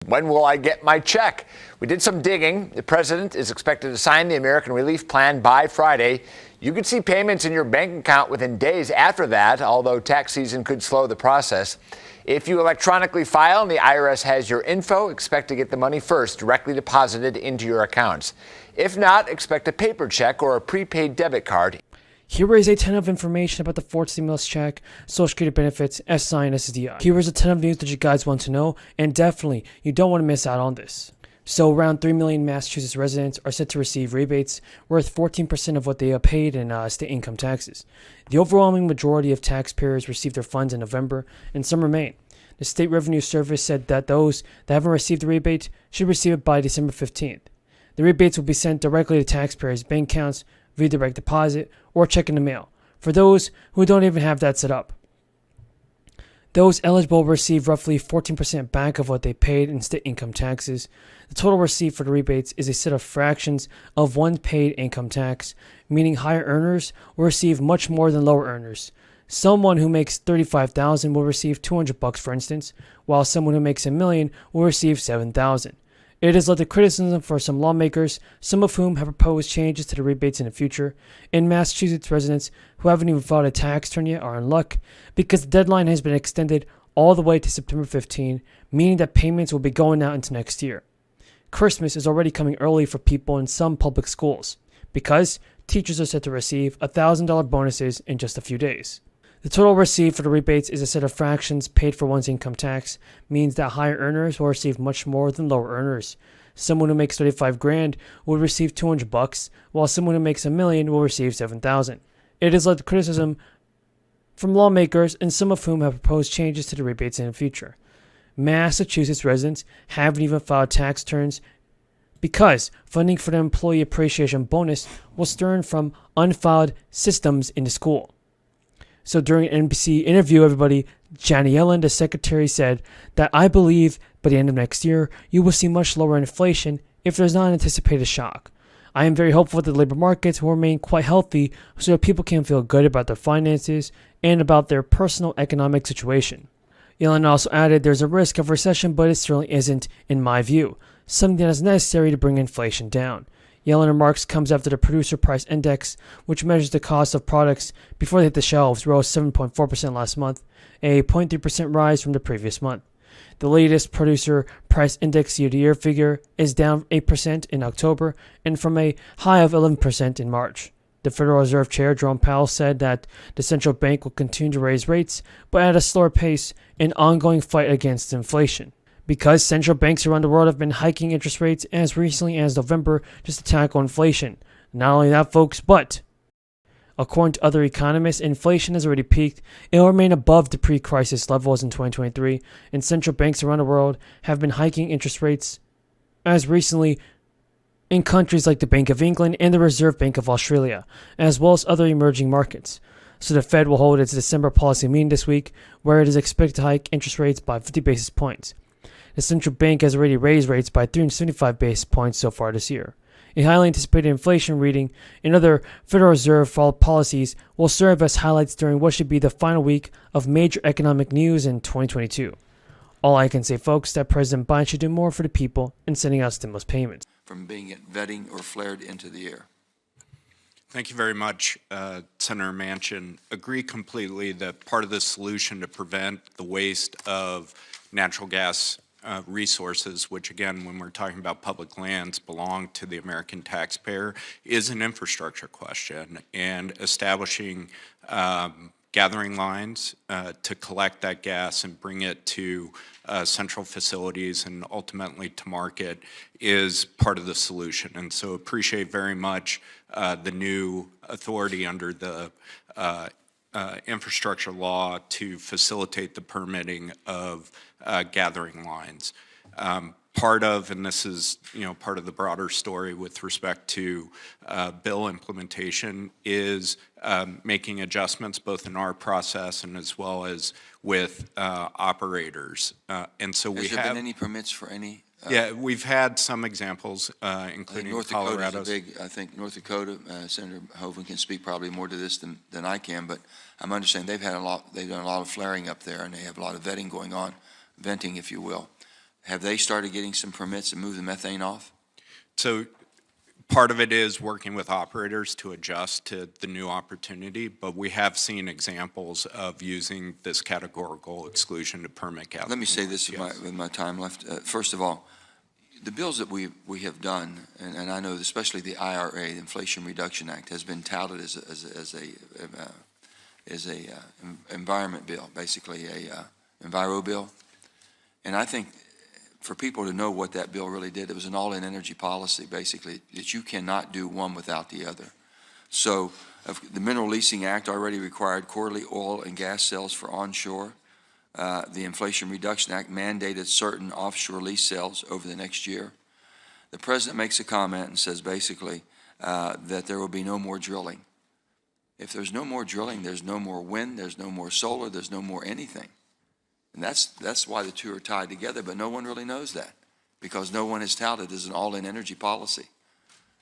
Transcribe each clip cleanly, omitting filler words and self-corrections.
When will I get my check? We did some digging. The president is expected to sign the American Relief Plan by Friday. You could see payments in your bank account within days after that, although tax season could slow the process. If you electronically file and the IRS has your info, expect to get the money first directly deposited into your accounts. If not, expect a paper check or a prepaid debit card. Here is a ton of information about the fourth stimulus check, Social Security benefits, SSI, and SSDI. Here is a ton of news that you guys want to know, and definitely, you don't want to miss out on this. So around 3 million Massachusetts residents are set to receive rebates worth 14% of what they have paid in state income taxes. The overwhelming majority of taxpayers received their funds in November, and some remain. The State Revenue Service said that those that haven't received the rebate should receive it by December 15th. The rebates will be sent directly to taxpayers' bank accounts via direct deposit or check in the mail, for those who don't even have that set up. Those eligible will receive roughly 14% back of what they paid in state income taxes. The total receipt for the rebates is a set of fractions of one paid income tax, meaning higher earners will receive much more than lower earners. Someone who makes $35,000 will receive $200, for instance, while someone who makes $1 million will receive $7,000. It has led to criticism for some lawmakers, some of whom have proposed changes to the rebates in the future, and Massachusetts residents who haven't even filed a tax return yet are in luck because the deadline has been extended all the way to September 15, meaning that payments will be going out into next year. Christmas is already coming early for people in some public schools because teachers are set to receive $1,000 bonuses in just a few days. The total received for the rebates is a set of fractions paid for one's income tax, means that higher earners will receive much more than lower earners. Someone who makes $35,000 will receive $200, while someone who makes $1 million will receive $7,000. It has led to criticism from lawmakers, and some of whom have proposed changes to the rebates in the future. Massachusetts residents haven't even filed tax returns because funding for the Employee Appreciation Bonus was earned from unfiled systems in the school. So during an NBC interview, Janet Yellen, the secretary, said that I believe by the end of next year, you will see much lower inflation if there's not an anticipated shock. I am very hopeful that the labor markets will remain quite healthy so that people can feel good about their finances and about their personal economic situation. Yellen also added there's a risk of recession, but it certainly isn't, in my view, something that is necessary to bring inflation down. Yellen remarks comes after the Producer Price Index, which measures the cost of products before they hit the shelves, rose 7.4% last month, a 0.3% rise from the previous month. The latest Producer Price Index year-to-year figure is down 8% in October and from a high of 11% in March. The Federal Reserve Chair, Jerome Powell, said that the central bank will continue to raise rates, but at a slower pace in an ongoing fight against inflation. Because central banks around the world have been hiking interest rates as recently as November just to tackle inflation. Not only that, folks, but according to other economists, inflation has already peaked. It will remain above the pre-crisis levels in 2023, and central banks around the world have been hiking interest rates as recently in countries like the Bank of England and the Reserve Bank of Australia, as well as other emerging markets. So the Fed will hold its December policy meeting this week, where it is expected to hike interest rates by 50 basis points. The central bank has already raised rates by 375 basis points so far this year. A highly anticipated inflation reading and other Federal Reserve policies will serve as highlights during what should be the final week of major economic news in 2022. All I can say, folks, that President Biden should do more for the people in sending out stimulus payments. From being vetting or flared into the air. Thank you very much, Senator Manchin. Agree completely that part of the solution to prevent the waste of natural gas resources, which again, when we're talking about public lands, belong to the American taxpayer, is an infrastructure question, and establishing gathering lines to collect that gas and bring it to central facilities and ultimately to market is part of the solution. And so appreciate very much the new authority under the infrastructure law to facilitate the permitting of gathering lines. Part of, and this is part of the broader story with respect to bill implementation, is making adjustments both in our process and as well as with operators. And so we have. Has there been any permits for any? Yeah, we've had some examples, including North Colorado. I think North Dakota, Senator Hoeven can speak probably more to this than I can, but I'm understanding they've done a lot of flaring up there, and they have a lot of vetting going on, venting, if you will. have they started getting some permits to move the methane off? So part of it is working with operators to adjust to the new opportunity, but we have seen examples of using this categorical exclusion to permit gasoline. Let me say this with my time left. First of all, the bills that we have done, and I know especially the IRA, the Inflation Reduction Act, has been touted as a environment bill, basically a enviro bill. And I think for people to know what that bill really did, it was an all-in energy policy, basically, that you cannot do one without the other. So the Mineral Leasing Act already required quarterly oil and gas sales for onshore. The Inflation Reduction Act mandated certain offshore lease sales over the next year. The president makes a comment and says basically that there will be no more drilling. If there's no more drilling, there's no more wind, there's no more solar, there's no more anything. And that's why the two are tied together, but no one really knows that because no one has touted as an all-in energy policy.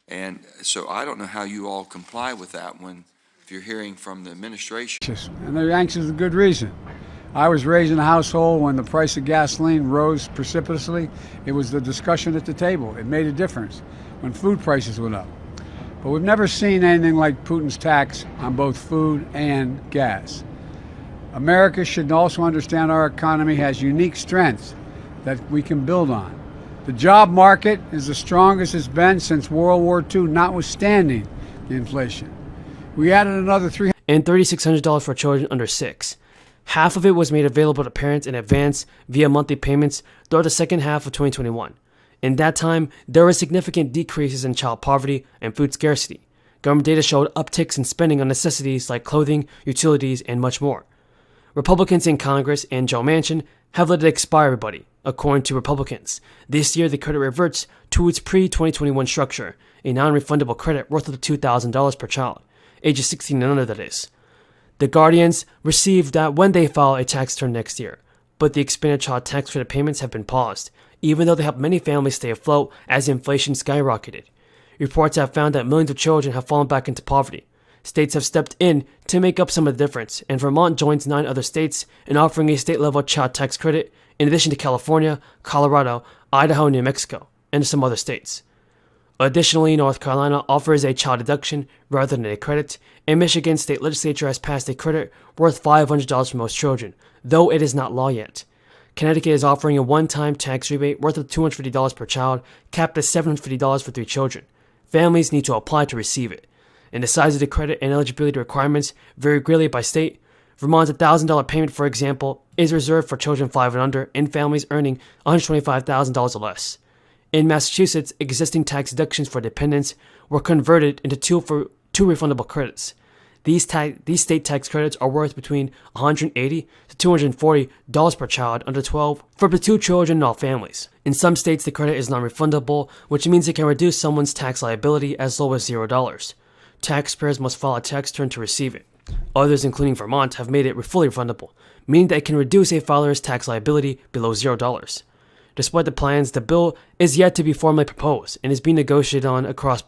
And so I don't know how you all comply with that if you're hearing from the administration. And they're anxious for good reason. I was raised in a household when the price of gasoline rose precipitously. It was the discussion at the table. It made a difference when food prices went up. But we've never seen anything like Putin's tax on both food and gas. America should also understand our economy has unique strengths that we can build on. The job market is the strongest it's been since World War II, notwithstanding the inflation. We added another and $3,600 for children under 6. Half of it was made available to parents in advance via monthly payments throughout the second half of 2021. In that time, there were significant decreases in child poverty and food scarcity. Government data showed upticks in spending on necessities like clothing, utilities, and much more. Republicans in Congress and Joe Manchin have let it expire, everybody. According to Republicans, this year the credit reverts to its pre-2021 structure, a non-refundable credit worth up to $2,000 per child, ages 16 and under, that is. The Guardians received that when they file a tax return next year, but the expanded child tax credit payments have been paused, even though they help many families stay afloat as inflation skyrocketed. Reports have found that millions of children have fallen back into poverty. States have stepped in to make up some of the difference, and Vermont joins 9 other states in offering a state-level child tax credit, in addition to California, Colorado, Idaho, and New Mexico, and some other states. Additionally, North Carolina offers a child deduction rather than a credit, and Michigan's state legislature has passed a credit worth $500 for most children, though it is not law yet. Connecticut is offering a one-time tax rebate worth of $250 per child, capped at $750 for 3 children. Families need to apply to receive it. And the size of the credit and eligibility requirements vary greatly by state. Vermont's $1,000 payment, for example, is reserved for children 5 and under and families earning $125,000 or less. In Massachusetts, existing tax deductions for dependents were converted into two refundable credits. These state tax credits are worth between $180 to $240 per child under 12 for up to 2 children in all families. In some states, the credit is non-refundable, which means it can reduce someone's tax liability as low as $0. Taxpayers must file a tax return to receive it. Others, including Vermont, have made it fully refundable, meaning that it can reduce a filer's tax liability below $0. Despite the plans, the bill is yet to be formally proposed and is being negotiated on across